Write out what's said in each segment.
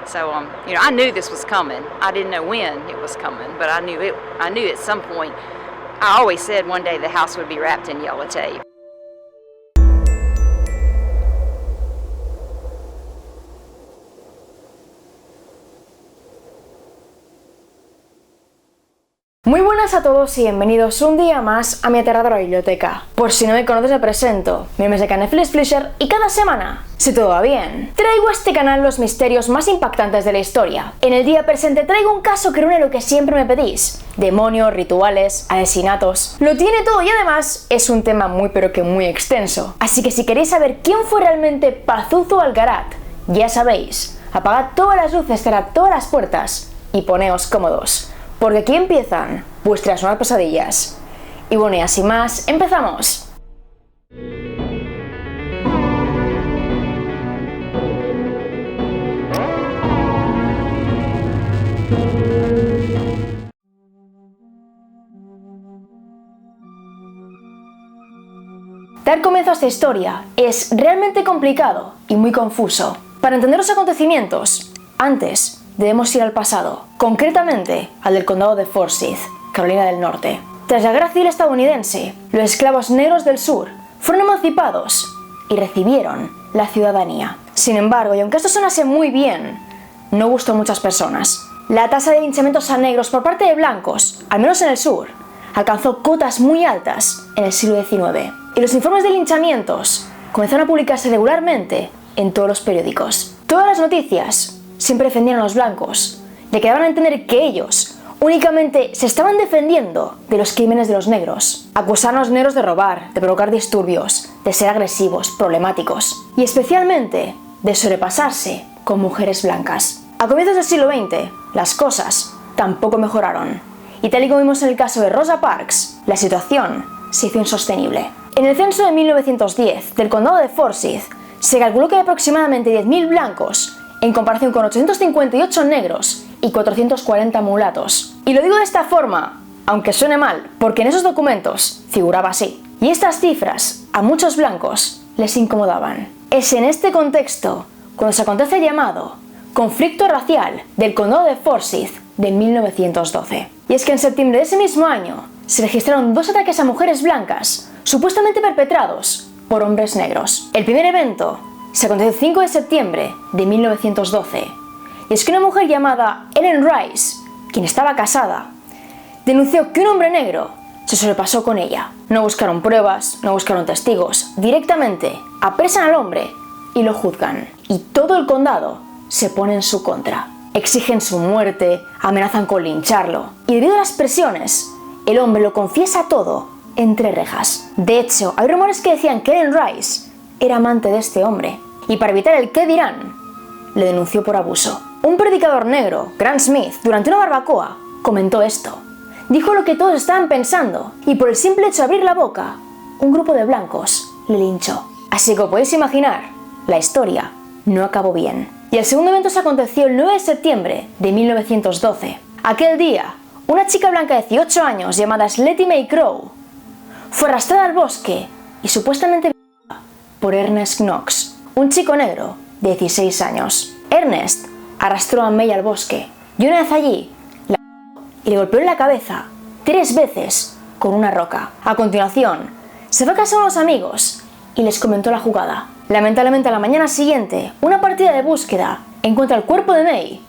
So, I knew this was coming. I didn't know when it was coming, but I knew at some point. I always said one day the house would be wrapped in yellow tape. Muy buenas a todos y bienvenidos un día más a mi aterradora biblioteca. Por si no me conoces me presento, mi nombre es Netflix Fleischer y cada semana, si todo va bien, traigo a este canal los misterios más impactantes de la historia. En el día presente traigo un caso que reúne lo que siempre me pedís: demonios, rituales, asesinatos. Lo tiene todo y además es un tema muy pero que muy extenso. Así que si queréis saber quién fue realmente Pazuzu Algarat, ya sabéis, apagad todas las luces, cerrad todas las puertas y poneos cómodos, porque aquí empiezan vuestras nuevas pesadillas. Y bueno, y así más, ¡empezamos! Dar comienzo a esta historia es realmente complicado y muy confuso. Para entender los acontecimientos, antes debemos ir al pasado, concretamente al del condado de Forsyth, Carolina del Norte. Tras la guerra civil estadounidense, los esclavos negros del sur fueron emancipados y recibieron la ciudadanía. Sin embargo, y aunque esto sonase muy bien, no gustó a muchas personas. La tasa de linchamientos a negros por parte de blancos, al menos en el sur, alcanzó cotas muy altas en el siglo XIX. Y los informes de linchamientos comenzaron a publicarse regularmente en todos los periódicos. Todas las noticias siempre defendían a los blancos, ya que daban a entender que ellos únicamente se estaban defendiendo de los crímenes de los negros. Acusaron a los negros de robar, de provocar disturbios, de ser agresivos, problemáticos y especialmente de sobrepasarse con mujeres blancas. A comienzos del siglo XX, las cosas tampoco mejoraron y tal y como vimos en el caso de Rosa Parks, la situación se hizo insostenible. En el censo de 1910 del condado de Forsyth se calculó que hay aproximadamente 10.000 blancos en comparación con 858 negros y 440 mulatos. Y lo digo de esta forma, aunque suene mal, porque en esos documentos figuraba así. Y estas cifras a muchos blancos les incomodaban. Es en este contexto cuando se acontece el llamado conflicto racial del condado de Forsyth de 1912. Y es que en septiembre de ese mismo año se registraron 2 ataques a mujeres blancas, supuestamente perpetrados por hombres negros. El primer evento se aconteció el 5 de septiembre de 1912, y es que una mujer llamada Ellen Rice, quien estaba casada, denunció que un hombre negro se sobrepasó con ella. No buscaron pruebas, no buscaron testigos, directamente apresan al hombre y lo juzgan. Y todo el condado se pone en su contra. Exigen su muerte, amenazan con lincharlo, y debido a las presiones, el hombre lo confiesa todo entre rejas. De hecho, hay rumores que decían que Ellen Rice era amante de este hombre, y para evitar el qué dirán, le denunció por abuso. Un predicador negro, Grant Smith, durante una barbacoa, comentó esto. Dijo lo que todos estaban pensando, y por el simple hecho de abrir la boca, un grupo de blancos le linchó. Así que podéis imaginar, la historia no acabó bien. Y el segundo evento se aconteció el 9 de septiembre de 1912. Aquel día, una chica blanca de 18 años llamada Sletty May Crow fue arrastrada al bosque y supuestamente violada por Ernest Knox, un chico negro de 16 años. Ernest arrastró a May al bosque y una vez allí, y le golpeó en la cabeza 3 veces con una roca. A continuación, se fue a casa de unos amigos y les comentó la jugada. Lamentablemente, a la mañana siguiente, una partida de búsqueda encuentra el cuerpo de May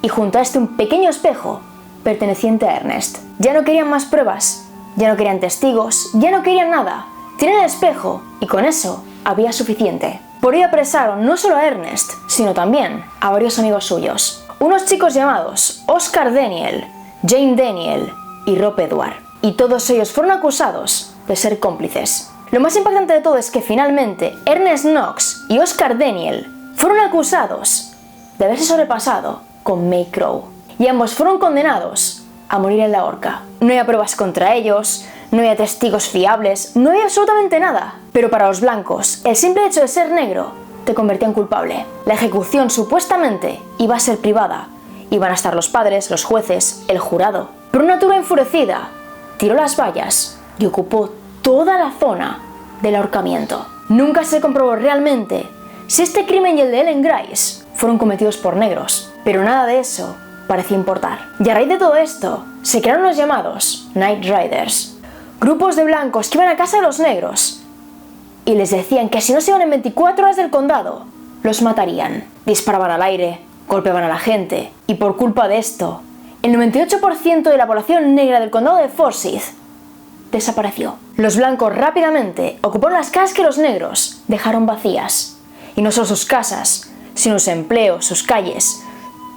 y junto a este un pequeño espejo perteneciente a Ernest. Ya no querían más pruebas, ya no querían testigos, ya no querían nada. Tienen el espejo y con eso había suficiente. Por ello apresaron no solo a Ernest, sino también a varios amigos suyos. Unos chicos llamados Oscar Daniel, Jane Daniel y Rob Edward. Y todos ellos fueron acusados de ser cómplices. Lo más impactante de todo es que finalmente Ernest Knox y Oscar Daniel fueron acusados de haberse sobrepasado con May Crow. Y ambos fueron condenados a morir en la horca. No había pruebas contra ellos, no había testigos fiables, no había absolutamente nada. Pero para los blancos, el simple hecho de ser negro te convertía en culpable. La ejecución supuestamente iba a ser privada. Iban a estar los padres, los jueces, el jurado. Pero una turba enfurecida tiró las vallas y ocupó toda la zona del ahorcamiento. Nunca se comprobó realmente si este crimen y el de Ellen Rice fueron cometidos por negros, pero nada de eso parecía importar. Y a raíz de todo esto, se crearon los llamados Night Riders, grupos de blancos que iban a casa de los negros y les decían que si no se iban en 24 horas del condado, los matarían. Disparaban al aire, golpeaban a la gente, y por culpa de esto, el 98% de la población negra del condado de Forsyth desapareció. Los blancos rápidamente ocuparon las casas que los negros dejaron vacías. Y no solo sus casas, sino sus empleos, sus calles.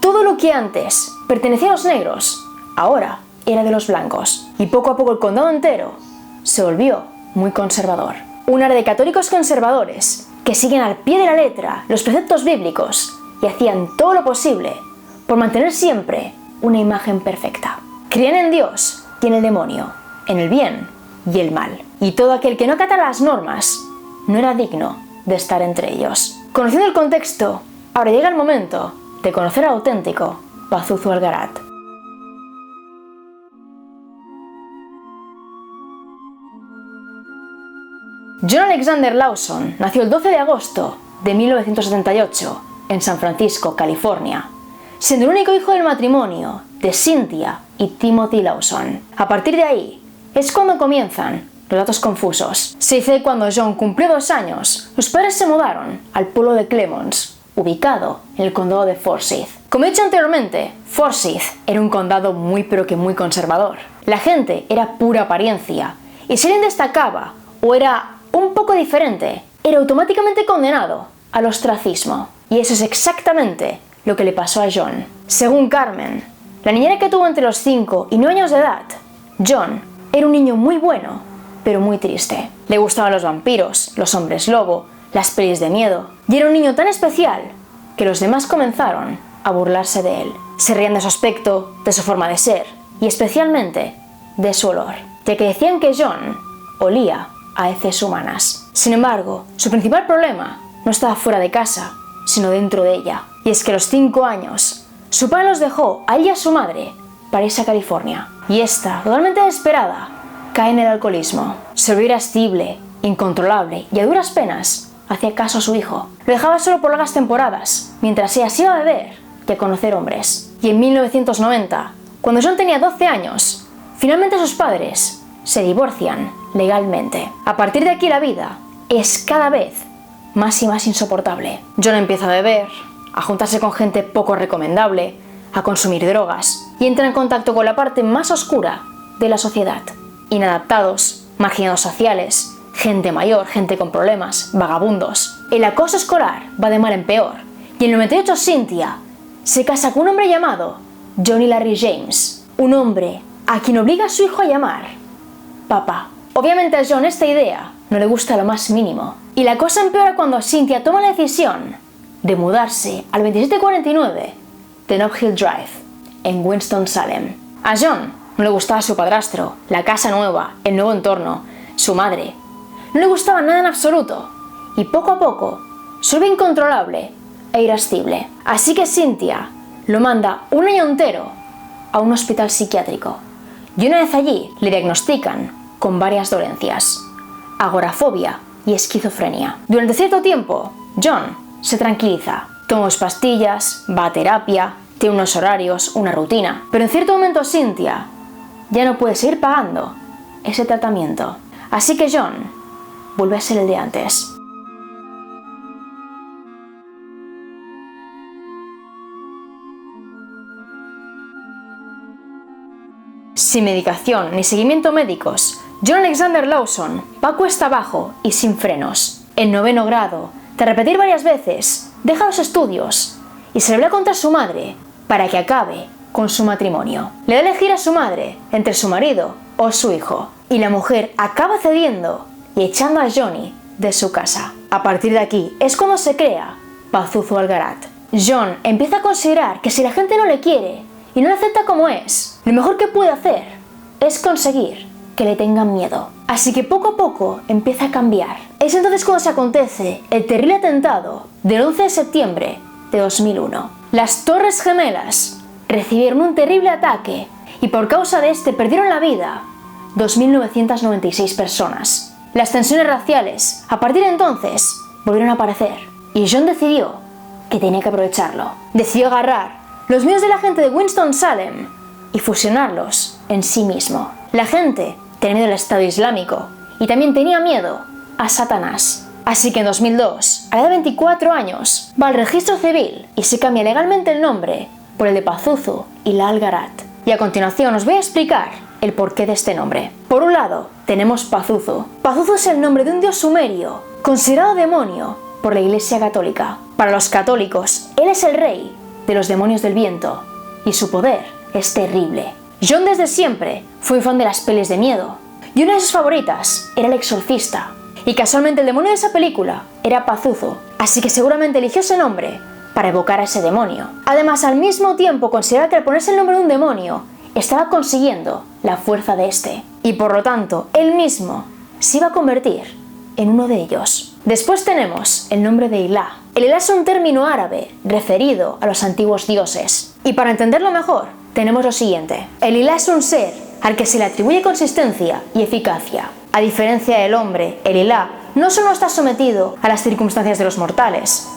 Todo lo que antes pertenecía a los negros, ahora era de los blancos. Y poco a poco el condado entero se volvió muy conservador. Un área de católicos conservadores que siguen al pie de la letra los preceptos bíblicos y hacían todo lo posible por mantener siempre una imagen perfecta. Creían en Dios y en el demonio, en el bien y el mal. Y todo aquel que no acatara las normas no era digno de estar entre ellos. Conociendo el contexto, ahora llega el momento de conocer al auténtico Pazuzu Algarat. John Alexander Lawson nació el 12 de agosto de 1978 en San Francisco, California, siendo el único hijo del matrimonio de Cynthia y Timothy Lawson. A partir de ahí es cuando comienzan los datos confusos. Se dice que cuando John cumplió 2 años, sus padres se mudaron al pueblo de Clemons, ubicado en el condado de Forsyth. Como he dicho anteriormente, Forsyth era un condado muy pero que muy conservador. La gente era pura apariencia, y si alguien destacaba o era un poco diferente, era automáticamente condenado al ostracismo. Y eso es exactamente lo que le pasó a John. Según Carmen, la niñera que tuvo entre los 5 y 9 años de edad, John era un niño muy bueno, pero muy triste. Le gustaban los vampiros, los hombres lobo, las pelis de miedo, y era un niño tan especial que los demás comenzaron a burlarse de él. Se reían de su aspecto, de su forma de ser, y especialmente de su olor, ya que decían que John olía a heces humanas. Sin embargo, su principal problema no estaba fuera de casa, sino dentro de ella. Y es que a los 5 años, su padre los dejó a él y a su madre para irse a California. Y esta, totalmente desesperada, cae en el alcoholismo. Se volvió irascible, incontrolable y a duras penas hacía caso a su hijo. Lo dejaba solo por largas temporadas, mientras ella se iba a beber y a conocer hombres. Y en 1990, cuando John tenía 12 años, finalmente sus padres se divorcian legalmente. A partir de aquí la vida es cada vez más y más insoportable. John empieza a beber, a juntarse con gente poco recomendable, a consumir drogas y entra en contacto con la parte más oscura de la sociedad. Inadaptados, marginados sociales, gente mayor, gente con problemas, vagabundos. El acoso escolar va de mal en peor y en el 98 Cynthia se casa con un hombre llamado Johnny Larry James, un hombre a quien obliga a su hijo a llamar papá. Obviamente a John esta idea no le gusta lo más mínimo. Y la cosa empeora cuando Cynthia toma la decisión de mudarse al 2749 de Nob Hill Drive, en Winston-Salem. A John no le gustaba su padrastro, la casa nueva, el nuevo entorno, su madre. No le gustaba nada en absoluto. Y poco a poco se vuelve incontrolable e irascible. Así que Cynthia lo manda un año entero a un hospital psiquiátrico. Y una vez allí le diagnostican con varias dolencias: agorafobia y esquizofrenia. Durante cierto tiempo, John se tranquiliza, toma sus pastillas, va a terapia, tiene unos horarios, una rutina. Pero en cierto momento Cynthia ya no puede seguir pagando ese tratamiento. Así que John vuelve a ser el de antes. Sin medicación ni seguimiento médicos, John Alexander Lawson va cuesta abajo y sin frenos. En 9º grado, tras repetir varias veces, deja los estudios y se revela contra su madre para que acabe con su matrimonio. Le da a elegir a su madre entre su marido o su hijo, y la mujer acaba cediendo y echando a Johnny de su casa. A partir de aquí es cuando se crea Pazuzu Algarat. John empieza a considerar que si la gente no le quiere y no le acepta como es, lo mejor que puede hacer es conseguir que le tengan miedo. Así que poco a poco empieza a cambiar. Es entonces cuando se acontece el terrible atentado del 11 de septiembre de 2001. Las Torres Gemelas recibieron un terrible ataque y por causa de este perdieron la vida 2.996 personas. Las tensiones raciales a partir de entonces volvieron a aparecer y John decidió que tenía que aprovecharlo. Decidió agarrar los miedos de la gente de Winston-Salem y fusionarlos en sí mismo. La gente tenía miedo al Estado Islámico y también tenía miedo a Satanás. Así que en 2002, a la edad de 24 años, va al registro civil y se cambia legalmente el nombre por el de Pazuzu Ilá Algarat. Y a continuación os voy a explicar el porqué de este nombre. Por un lado, tenemos Pazuzu. Pazuzu es el nombre de un dios sumerio, considerado demonio por la Iglesia Católica. Para los católicos, él es el rey de los demonios del viento y su poder es terrible. John desde siempre fue un fan de las pelis de miedo y una de sus favoritas era El Exorcista. Y casualmente el demonio de esa película era Pazuzu, así que seguramente eligió ese nombre para evocar a ese demonio. Además, al mismo tiempo considera que al ponerse el nombre de un demonio estaba consiguiendo la fuerza de este, y por lo tanto él mismo se iba a convertir en uno de ellos. Después tenemos el nombre de Ilá. El Ilá es un término árabe referido a los antiguos dioses. Y para entenderlo mejor, tenemos lo siguiente. El Ilá es un ser al que se le atribuye consistencia y eficacia. A diferencia del hombre, el Ilá no solo está sometido a las circunstancias de los mortales,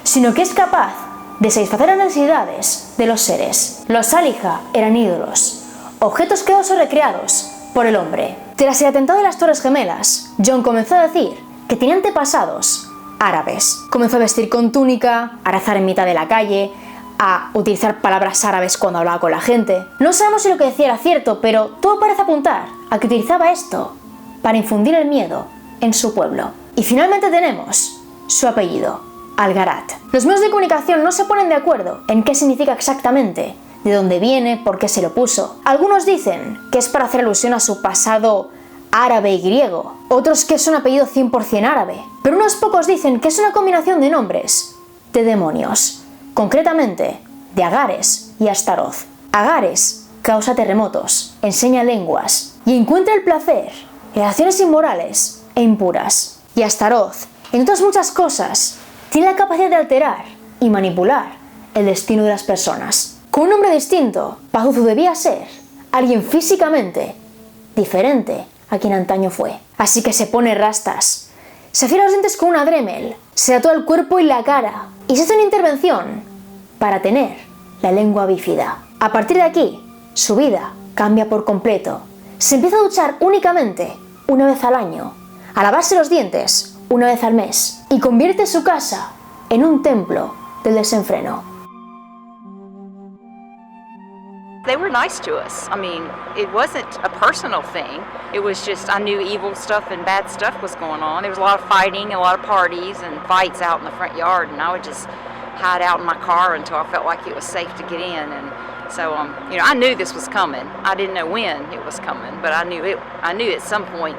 sino que es capaz de satisfacer las necesidades de los seres. Los Aliha eran ídolos, objetos creados o recreados por el hombre. Tras el atentado de las Torres Gemelas, John comenzó a decir que tenía antepasados árabes. Comenzó a vestir con túnica, a rezar en mitad de la calle, a utilizar palabras árabes cuando hablaba con la gente. No sabemos si lo que decía era cierto, pero todo parece apuntar a que utilizaba esto para infundir el miedo en su pueblo. Y finalmente tenemos su apellido, Algarat. Los medios de comunicación no se ponen de acuerdo en qué significa exactamente, de dónde viene, por qué se lo puso. Algunos dicen que es para hacer alusión a su pasado árabe y griego, otros que es un apellido 100% árabe, pero unos pocos dicen que es una combinación de nombres de demonios, concretamente de Agares y Astaroth. Agares causa terremotos, enseña lenguas y encuentra el placer en acciones inmorales e impuras. Y Astaroth, entre otras muchas cosas, tiene la capacidad de alterar y manipular el destino de las personas. Con un nombre distinto, Pazuzu debía ser alguien físicamente diferente a quien antaño fue. Así que se pone rastas, se afila los dientes con una Dremel, se tatúa el cuerpo y la cara y se hace una intervención para tener la lengua bífida. A partir de aquí, su vida cambia por completo. Se empieza a duchar únicamente una vez al año, a lavarse los dientes una vez al mes y convierte su casa en un templo del desenfreno. They were nice to us. I mean, it wasn't a personal thing. It was just I knew evil stuff and bad stuff was going on. There was a lot of fighting, a lot of parties and fights out in the front yard, and I would just hide out in my car until I felt like it was safe to get in. And so, you know, I knew this was coming. I didn't know when it was coming, but I knew at some point.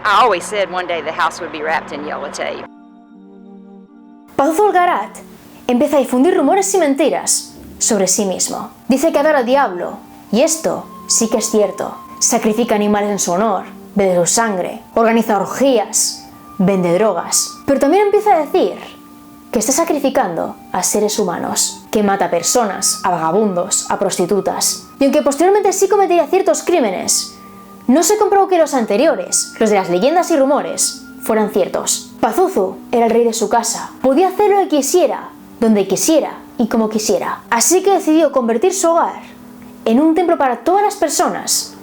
I always said one day the house would be wrapped in yellow tape. Pazuzu Algarat empieza a difundir rumores y mentiras sobre sí mismo. Dice que adora al diablo, y esto sí que es cierto. Sacrifica animales en su honor, bebe su sangre, organiza orgías, vende drogas. Pero también empieza a decir que está sacrificando a seres humanos, que mata a personas, a vagabundos, a prostitutas. Y aunque posteriormente sí cometería ciertos crímenes, no se comprobó que los anteriores, los de las leyendas y rumores, fueran ciertos. Pazuzu era el rey de su casa, podía hacer lo que quisiera, donde quisiera y como quisiera. Así que decidió convertir su hogar en un templo para todas las personas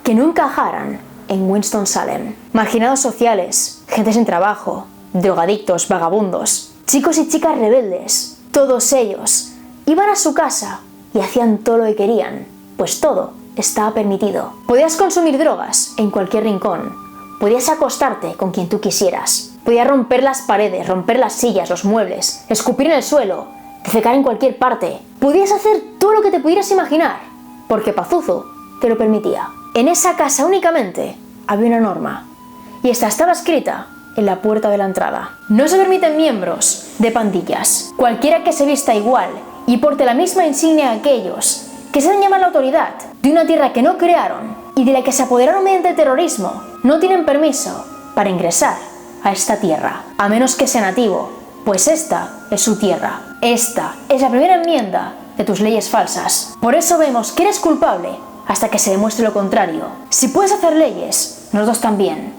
que no encajaran en Winston-Salem. Marginados sociales, gente sin trabajo, drogadictos, vagabundos, chicos y chicas rebeldes, todos ellos iban a su casa y hacían todo lo que querían, pues todo estaba permitido. Podías consumir drogas en cualquier rincón, podías acostarte con quien tú quisieras, podías romper las paredes, romper las sillas, los muebles, escupir en el suelo, defecar en cualquier parte. Podías hacer todo lo que te pudieras imaginar, porque Pazuzu te lo permitía. En esa casa únicamente había una norma, y esta estaba escrita en la puerta de la entrada. No se permiten miembros de pandillas. Cualquiera que se vista igual y porte la misma insignia a aquellos que se han llamado la autoridad de una tierra que no crearon y de la que se apoderaron mediante el terrorismo, no tienen permiso para ingresar a esta tierra, a menos que sea nativo, pues esta es su tierra. Esta es la primera enmienda de tus leyes falsas. Por eso vemos que eres culpable hasta que se demuestre lo contrario. Si puedes hacer leyes, nosotros también.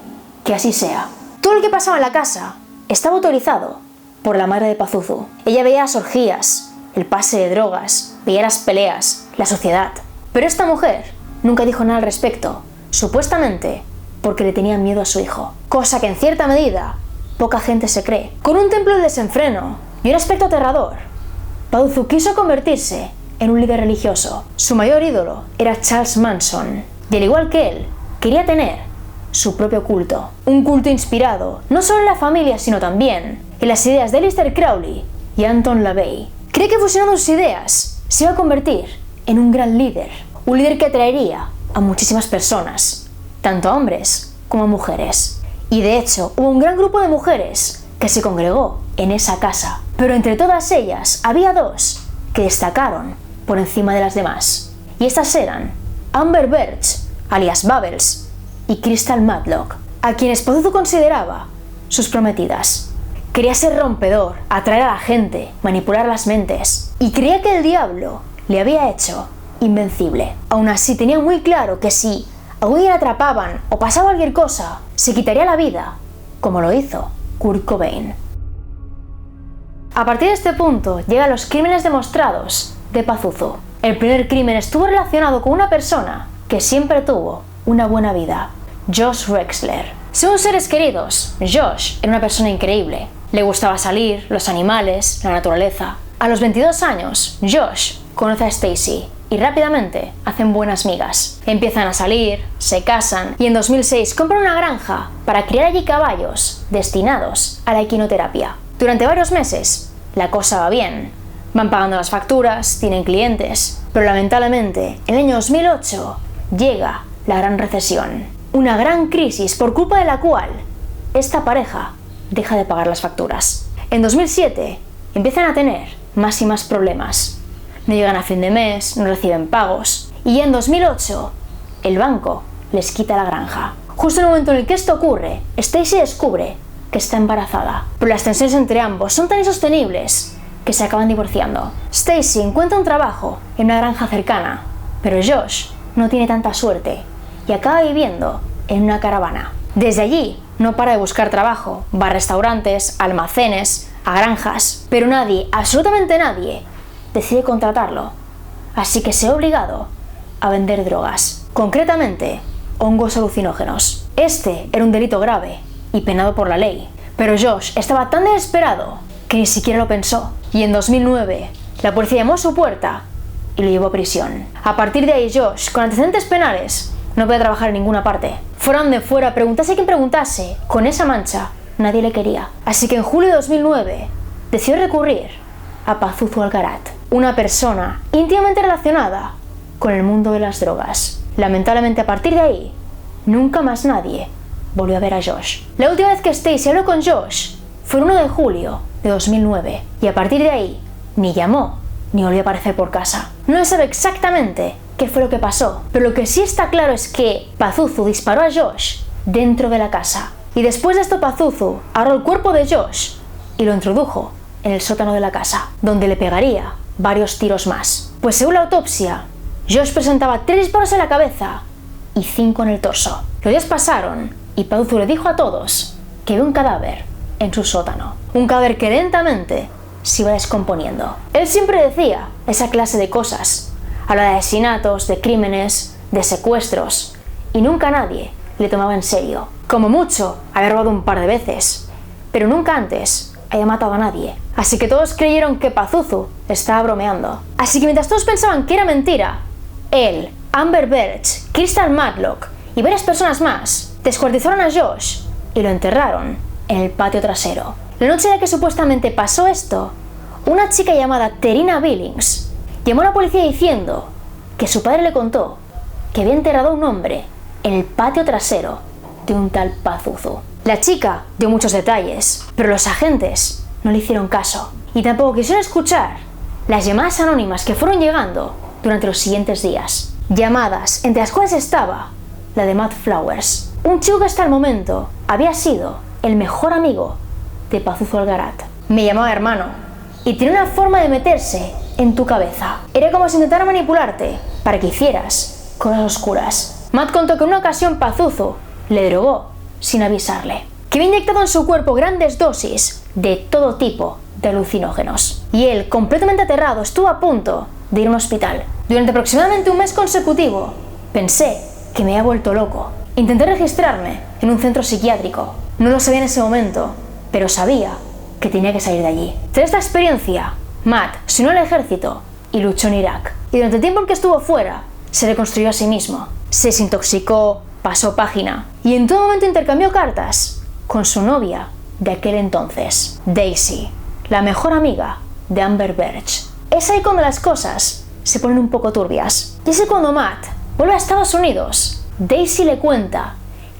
Que así sea. Todo lo que pasaba en la casa estaba autorizado por la madre de Pazuzu. Ella veía las orgías, el pase de drogas, veía las peleas, la sociedad. Pero esta mujer nunca dijo nada al respecto, supuestamente porque le tenía miedo a su hijo. Cosa que en cierta medida poca gente se cree. Con un templo de desenfreno y un aspecto aterrador, Pazuzu quiso convertirse en un líder religioso. Su mayor ídolo era Charles Manson, y al igual que él, quería tener su propio culto. Un culto inspirado no solo en la familia, sino también en las ideas de Aleister Crowley y Anton LaVey. Cree que fusionando sus ideas se iba a convertir en un gran líder. Un líder que atraería a muchísimas personas, tanto a hombres como a mujeres. Y de hecho, hubo un gran grupo de mujeres que se congregó en esa casa. Pero entre todas ellas había dos que destacaron por encima de las demás. Y estas eran Amber Birch, alias Bubbles, y Crystal Matlock, a quienes Pazuzu consideraba sus prometidas. Quería ser rompedor, atraer a la gente, manipular las mentes, y creía que el diablo le había hecho invencible. Aún así tenía muy claro que si algún día la atrapaban o pasaba cualquier cosa, se quitaría la vida, como lo hizo Kurt Cobain. A partir de este punto llegan los crímenes demostrados de Pazuzu. El primer crimen estuvo relacionado con una persona que siempre tuvo una buena vida, Josh Rexler. Según seres queridos, Josh era una persona increíble. Le gustaba salir, los animales, la naturaleza. A los 22 años, Josh conoce a Stacy y rápidamente hacen buenas migas. Empiezan a salir, se casan y en 2006 compran una granja para criar allí caballos destinados a la equinoterapia. Durante varios meses, la cosa va bien. Van pagando las facturas, tienen clientes. Pero lamentablemente, en el año 2008 llega la gran recesión. Una gran crisis por culpa de la cual esta pareja deja de pagar las facturas. En 2007 empiezan a tener más y más problemas. No llegan a fin de mes, no reciben pagos. Y en 2008 el banco les quita la granja. Justo en el momento en el que esto ocurre, Stacy descubre que está embarazada. Pero las tensiones entre ambos son tan insostenibles que se acaban divorciando. Stacy encuentra un trabajo en una granja cercana, pero Josh no tiene tanta suerte y acaba viviendo en una caravana. Desde allí no para de buscar trabajo, va a restaurantes, almacenes, a granjas, pero nadie, absolutamente nadie, decide contratarlo, así que se ve obligado a vender drogas, concretamente hongos alucinógenos. Este era un delito grave y penado por la ley, pero Josh estaba tan desesperado que ni siquiera lo pensó, y en 2009 la policía llamó a su puerta y lo llevó a prisión. A partir de ahí Josh, con antecedentes penales, no podía trabajar en ninguna parte. Fuera donde fuera, preguntase a quien preguntase, con esa mancha nadie le quería. Así que en julio de 2009 decidió recurrir a Pazuzu Algarat, una persona íntimamente relacionada con el mundo de las drogas. Lamentablemente a partir de ahí, nunca más nadie volvió a ver a Josh. La última vez que Stacy habló con Josh fue el 1 de julio de 2009 y a partir de ahí ni llamó ni volvió a aparecer por casa. No se sabe exactamente qué fue lo que pasó, pero lo que sí está claro es que Pazuzu disparó a Josh dentro de la casa. Y después de esto Pazuzu agarró el cuerpo de Josh y lo introdujo en el sótano de la casa, donde le pegaría varios tiros más. Pues según la autopsia, Josh presentaba 3 disparos en la cabeza y 5 en el torso. Los días pasaron y Pazuzu le dijo a todos que vio un cadáver en su sótano. Un cadáver que lentamente se iba descomponiendo. Él siempre decía esa clase de cosas. Hablaba de asesinatos, de crímenes, de secuestros, y nunca nadie le tomaba en serio. Como mucho, había robado un par de veces, pero nunca antes había matado a nadie. Así que todos creyeron que Pazuzu estaba bromeando. Así que mientras todos pensaban que era mentira, él, Amber Birch, Crystal Matlock y varias personas más descuartizaron a Josh y lo enterraron en el patio trasero. La noche en la que supuestamente pasó esto, una chica llamada Terina Billings llamó a la policía diciendo que su padre le contó que había enterrado a un hombre en el patio trasero de un tal Pazuzu. La chica dio muchos detalles, pero los agentes no le hicieron caso y tampoco quisieron escuchar las llamadas anónimas que fueron llegando durante los siguientes días. Llamadas entre las cuales estaba la de Matt Flowers, un chico que hasta el momento había sido el mejor amigo de Pazuzu Algarat. Me llamaba hermano y tenía una forma de meterse en tu cabeza. Era como si intentara manipularte para que hicieras cosas oscuras. Matt contó que en una ocasión Pazuzu le drogó sin avisarle. que había inyectado en su cuerpo grandes dosis de todo tipo de alucinógenos. Y él, completamente aterrado, estuvo a punto de ir a un hospital. Durante aproximadamente un mes consecutivo, pensé que me había vuelto loco. Intenté registrarme en un centro psiquiátrico. No lo sabía en ese momento, pero sabía que tenía que salir de allí. Tras esta experiencia, Matt se unió al ejército y luchó en Irak. Y durante el tiempo en que estuvo fuera, se reconstruyó a sí mismo. Se desintoxicó, pasó página y en todo momento intercambió cartas con su novia de aquel entonces, Daisy, la mejor amiga de Amber Birch. Es ahí cuando las cosas se ponen un poco turbias. Y es cuando Matt vuelve a Estados Unidos. Daisy le cuenta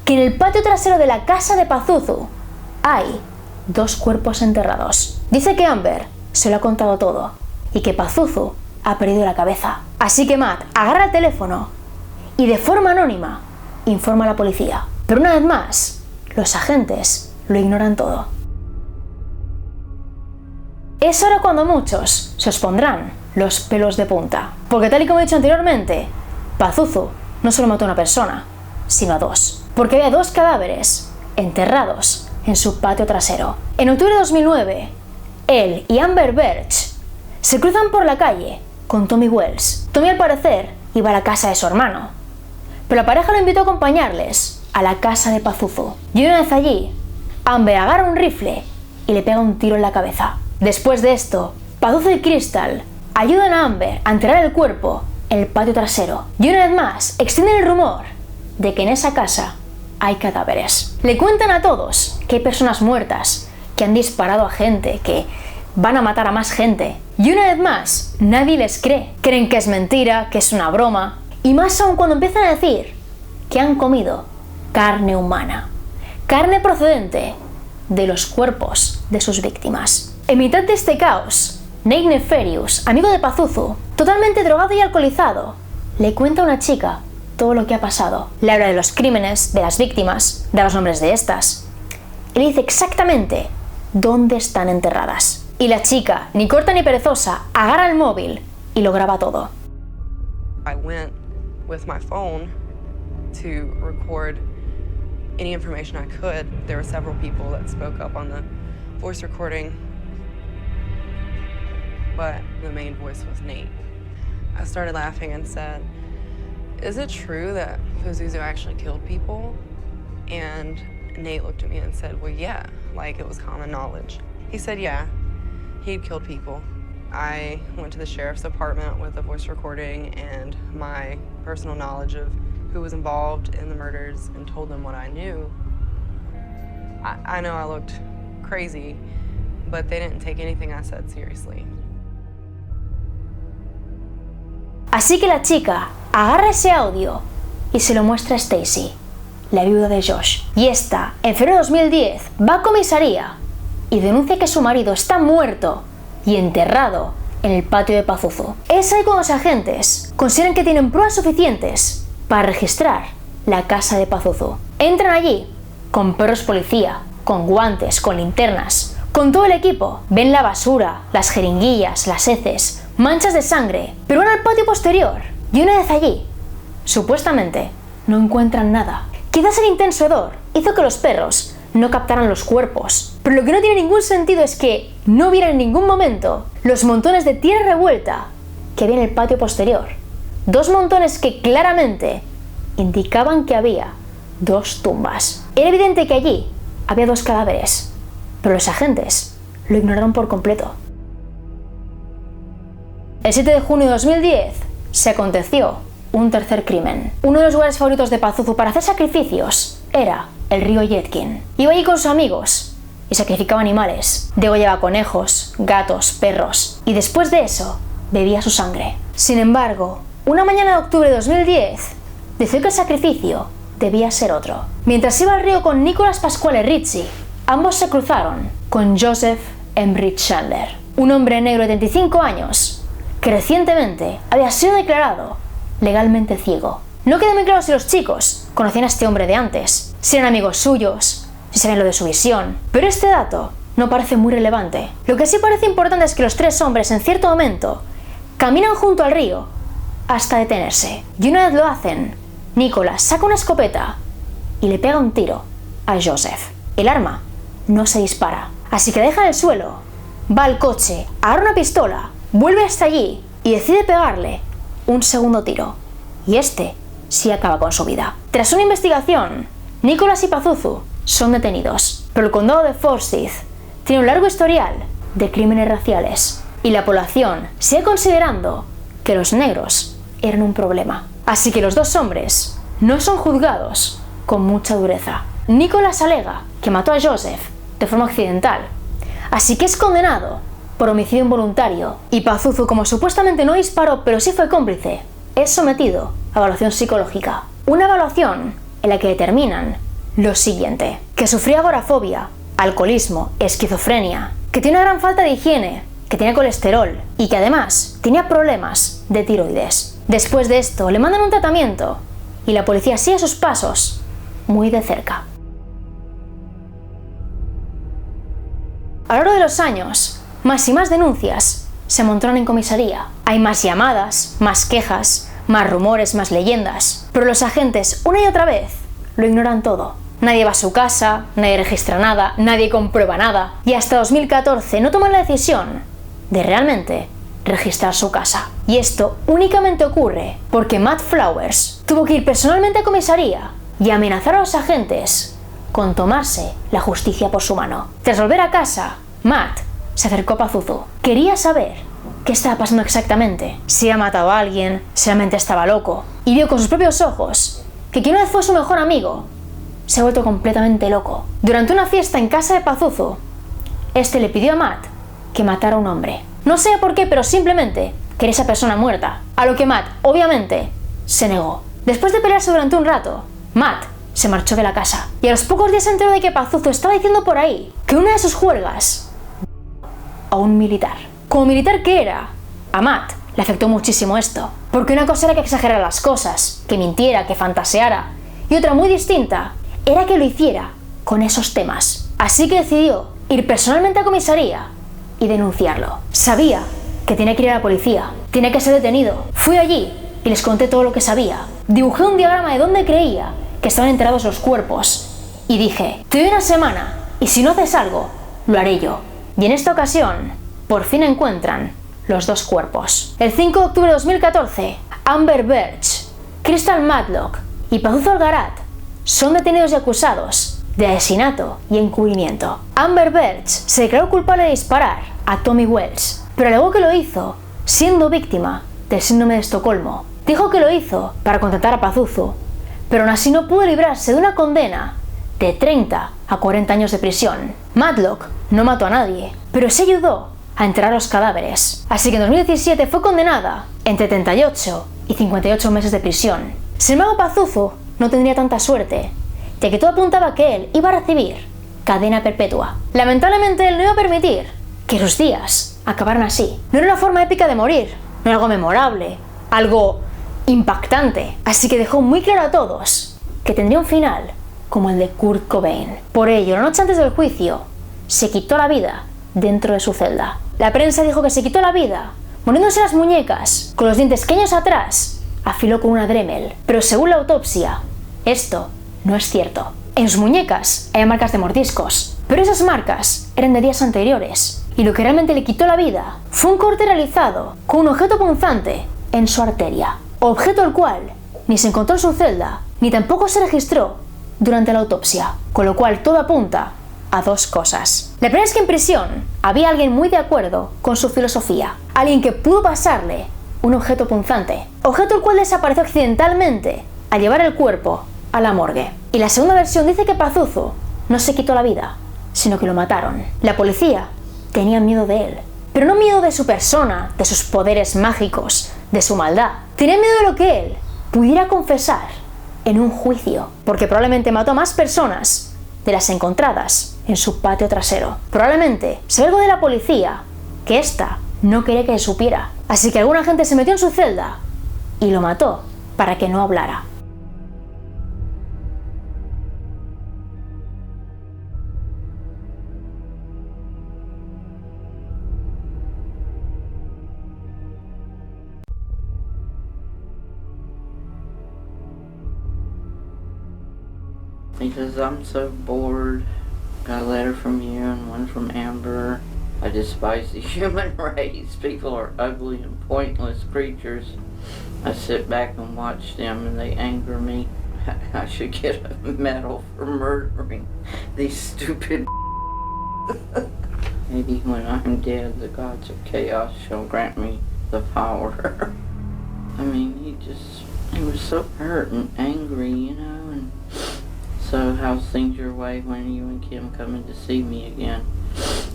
que en el patio trasero de la casa de Pazuzu hay 2 cuerpos enterrados. Dice que Amber se lo ha contado todo y que Pazuzu ha perdido la cabeza. Así que Matt agarra el teléfono y de forma anónima informa a la policía. Pero una vez más, los agentes lo ignoran todo. Es ahora cuando muchos se os pondrán los pelos de punta. Porque tal y como he dicho anteriormente, Pazuzu no solo mató a una persona, sino a 2. Porque había 2 cadáveres enterrados en su patio trasero. En octubre de 2009, él y Amber Birch se cruzan por la calle con Tommy Wells. Tommy, al parecer, iba a la casa de su hermano, pero la pareja lo invitó a acompañarles a la casa de Pazuzu. Y una vez allí, Amber agarra un rifle y le pega un tiro en la cabeza. Después de esto, Pazuzu y Crystal ayudan a Amber a enterrar el cuerpo en el patio trasero. Y una vez más, extienden el rumor de que en esa casa hay cadáveres. Le cuentan a todos que hay personas muertas, que han disparado a gente, que van a matar a más gente. Y una vez más, nadie les cree. Creen que es mentira, que es una broma. Y más aún cuando empiezan a decir que han comido carne humana. Carne procedente de los cuerpos de sus víctimas. En mitad de este caos, Nate Nefarious, amigo de Pazuzu, totalmente drogado y alcoholizado, le cuenta a una chica todo lo que ha pasado. Le habla de los crímenes, de las víctimas, de los nombres de estas. Y le dice exactamente dónde están enterradas. Y la chica, ni corta ni perezosa, agarra el móvil y lo graba todo. I went with my phone to record any information I could. There were several people that spoke up on the voice recording, but the main voice was Nate. I started laughing and said, "Is it true that Pazuzu actually killed people?" And Nate looked at me and said, "Well, yeah, like it was common knowledge." He said, "Yeah, he'd killed people." I went to the sheriff's department with a voice recording and my personal knowledge of who was involved in the murders and told them what I knew. I know I looked crazy, but they didn't take anything I said seriously. Así que la chica agarra ese audio y se lo muestra a Stacy, la viuda de Josh. Y esta, en febrero de 2010, va a comisaría y denuncia que su marido está muerto y enterrado en el patio de Pazuzu. Es ahí cuando los agentes consideran que tienen pruebas suficientes para registrar la casa de Pazuzu. Entran allí con perros policía, con guantes, con linternas, con todo el equipo. Ven la basura, las jeringuillas, las heces, manchas de sangre, pero van al patio posterior y una vez allí, supuestamente, no encuentran nada. Quizás el intenso hedor hizo que los perros no captaran los cuerpos, pero lo que no tiene ningún sentido es que no vieran en ningún momento los montones de tierra revuelta que había en el patio posterior. 2 montones que claramente indicaban que había 2 tumbas. Era evidente que allí había 2 cadáveres, pero los agentes lo ignoraron por completo. El 7 de junio de 2010 se aconteció un tercer crimen. Uno de los lugares favoritos de Pazuzu para hacer sacrificios era el río Yetkin. Iba allí con sus amigos y sacrificaba animales. Degollaba conejos, gatos, perros y después de eso bebía su sangre. Sin embargo, una mañana de octubre de 2010 decidió que el sacrificio debía ser otro. Mientras iba al río con Nicholas Pasquale Rizzi, ambos se cruzaron con Joseph Emrich Chandler, un hombre negro de 35 años que recientemente había sido declarado legalmente ciego. No queda muy claro si los chicos conocían a este hombre de antes, si eran amigos suyos, si sabían lo de su visión, pero este dato no parece muy relevante. Lo que sí parece importante es que los 3 hombres en cierto momento caminan junto al río hasta detenerse. Y una vez lo hacen, Nicholas saca una escopeta y le pega un tiro a Joseph. el arma no se dispara. Así que deja en el suelo, va al coche, agarra una pistola, vuelve hasta allí y decide pegarle un segundo tiro. Y este sí acaba con su vida. Tras una investigación, Nicholas y Pazuzu son detenidos, pero el condado de Forsyth tiene un largo historial de crímenes raciales y la población sigue considerando que los negros eran un problema. Así que los dos hombres no son juzgados con mucha dureza. Nicholas alega que mató a Joseph de forma accidental, así que es condenado por homicidio involuntario, y Pazuzu, como supuestamente no disparó pero sí fue cómplice, es sometido a evaluación psicológica. Una evaluación en la que determinan lo siguiente: que sufría agorafobia, alcoholismo, esquizofrenia, que tiene una gran falta de higiene, que tenía colesterol y que además tenía problemas de tiroides. Después de esto le mandan un tratamiento y la policía sigue sus pasos muy de cerca. A lo largo de los años, más y más denuncias se montaron en comisaría. Hay más llamadas, más quejas, más rumores, más leyendas. Pero los agentes, una y otra vez, lo ignoran todo. Nadie va a su casa, nadie registra nada, nadie comprueba nada. Y hasta 2014 no toman la decisión de realmente registrar su casa. Y esto únicamente ocurre porque Matt Flowers tuvo que ir personalmente a comisaría y amenazar a los agentes con tomarse la justicia por su mano. Tras volver a casa, Matt se acercó a Pazuzu. Quería saber qué estaba pasando exactamente, si había matado a alguien, si realmente estaba loco. Y vio con sus propios ojos que quien una vez fue su mejor amigo se ha vuelto completamente loco. Durante una fiesta en casa de Pazuzu, este le pidió a Matt que matara a un hombre. No sé por qué, pero simplemente quería esa persona muerta. A lo que Matt, obviamente, se negó. Después de pelearse durante un rato, Matt se marchó de la casa. Y a los pocos días se enteró de que Pazuzu estaba diciendo por ahí que una de sus juergas a un militar. Como militar que era, a Matt le afectó muchísimo esto. Porque una cosa era que exagerara las cosas, que mintiera, que fantaseara. Y otra muy distinta era que lo hiciera con esos temas. Así que decidió ir personalmente a comisaría y denunciarlo. Sabía que tenía que ir a la policía, tenía que ser detenido. Fui allí y les conté todo lo que sabía. Dibujé un diagrama de dónde creía que estaban enterrados los cuerpos y dije: te doy una semana y si no haces algo, lo haré yo. Y en esta ocasión, por fin encuentran los dos cuerpos. El 5 de octubre de 2014, Amber Birch, Crystal Matlock y Pazuzu Algarat son detenidos y acusados de asesinato y encubrimiento. Amber Birch se declaró culpable de disparar a Tommy Wells, pero alegó que lo hizo siendo víctima del síndrome de Estocolmo. Dijo que lo hizo para contentar a Pazuzu, pero aún así no pudo librarse de una condena de 30 a 40 años de prisión. Matlock no mató a nadie, pero sí ayudó a enterrar los cadáveres. Así que en 2017 fue condenada entre 38 y 58 meses de prisión. Sin embargo, Pazuzu no tendría tanta suerte, ya que todo apuntaba a que él iba a recibir cadena perpetua. Lamentablemente él no iba a permitir que sus días acabaran así. No era una forma épica de morir, no era algo memorable, algo impactante. Así que dejó muy claro a todos que tendría un final como el de Kurt Cobain. Por ello, la noche antes del juicio, se quitó la vida dentro de su celda. La prensa dijo que se quitó la vida muriéndose las muñecas, con los dientes que años atrás afiló con una Dremel. Pero según la autopsia, esto no es cierto. En sus muñecas hay marcas de mordiscos, pero esas marcas eran de días anteriores. Y lo que realmente le quitó la vida fue un corte realizado con un objeto punzante en su arteria. Objeto el cual ni se encontró en su celda, ni tampoco se registró durante la autopsia. Con lo cual todo apunta a dos cosas. La primera es que en prisión había alguien muy de acuerdo con su filosofía. Alguien que pudo pasarle un objeto punzante. Objeto el cual desapareció accidentalmente al llevar el cuerpo a la morgue. Y la segunda versión dice que Pazuzu no se quitó la vida, sino que lo mataron. La policía tenía miedo de él, pero no miedo de su persona, de sus poderes mágicos, de su maldad. Tenía miedo de lo que él pudiera confesar en un juicio, porque probablemente mató a más personas de las encontradas en su patio trasero. Probablemente se ve algo de la policía que ésta no quería que se supiera. Así que alguna gente se metió en su celda y lo mató para que no hablara. Because I'm so bored Got a letter from you and one from Amber. I despise the human race. People are ugly and pointless creatures. I sit back and watch them and they anger me. I should get a medal for murdering these stupid. Maybe when I'm dead, the gods of chaos shall grant me the power. I mean, he was so hurt and angry, you know, and so how's things your way when you and Kim coming to see me again?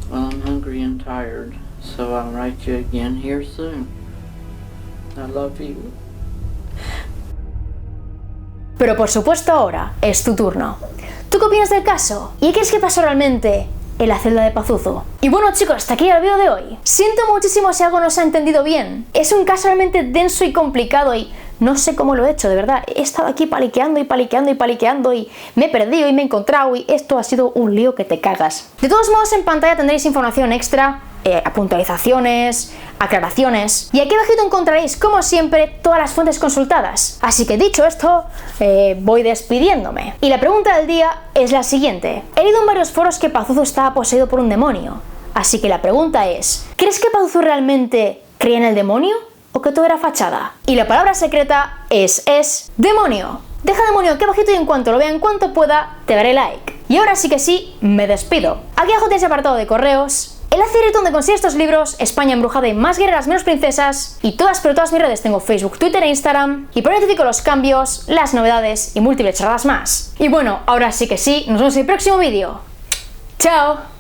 Well, I'm hungry and tired, so I'll write you again here soon. I love you. Pero por supuesto ahora es tu turno. ¿Tú qué opinas del caso? ¿Y qué crees que pasó realmente en la celda de Pazuzu? Y bueno chicos, hasta aquí el vídeo de hoy. Siento muchísimo si algo no se ha entendido bien. Es un caso realmente denso y complicado y no sé cómo lo he hecho, de verdad. He estado aquí paliqueando y paliqueando y paliqueando y me he perdido y me he encontrado y esto ha sido un lío que te cagas. De todos modos, en pantalla tendréis información extra, puntualizaciones, aclaraciones y aquí abajito encontraréis, como siempre, todas las fuentes consultadas. Así que dicho esto, voy despidiéndome. Y la pregunta del día es la siguiente. He leído en varios foros que Pazuzu estaba poseído por un demonio. Así que la pregunta es, ¿crees que Pazuzu realmente creía en el demonio o que todo era fachada? Y la palabra secreta es demonio. Deja demonio aquí abajito y en cuanto lo vea, en cuanto pueda, te daré like. Y ahora sí que sí, me despido. Aquí abajo tienes el apartado de correos, enlace directo donde consigue estos libros, España embrujada y Más guerreras menos princesas, y pero todas mis redes, tengo Facebook, Twitter e Instagram, y por ahí notifico los cambios, las novedades y múltiples charlas más. Y bueno, ahora sí que sí, nos vemos en el próximo vídeo. ¡Chao!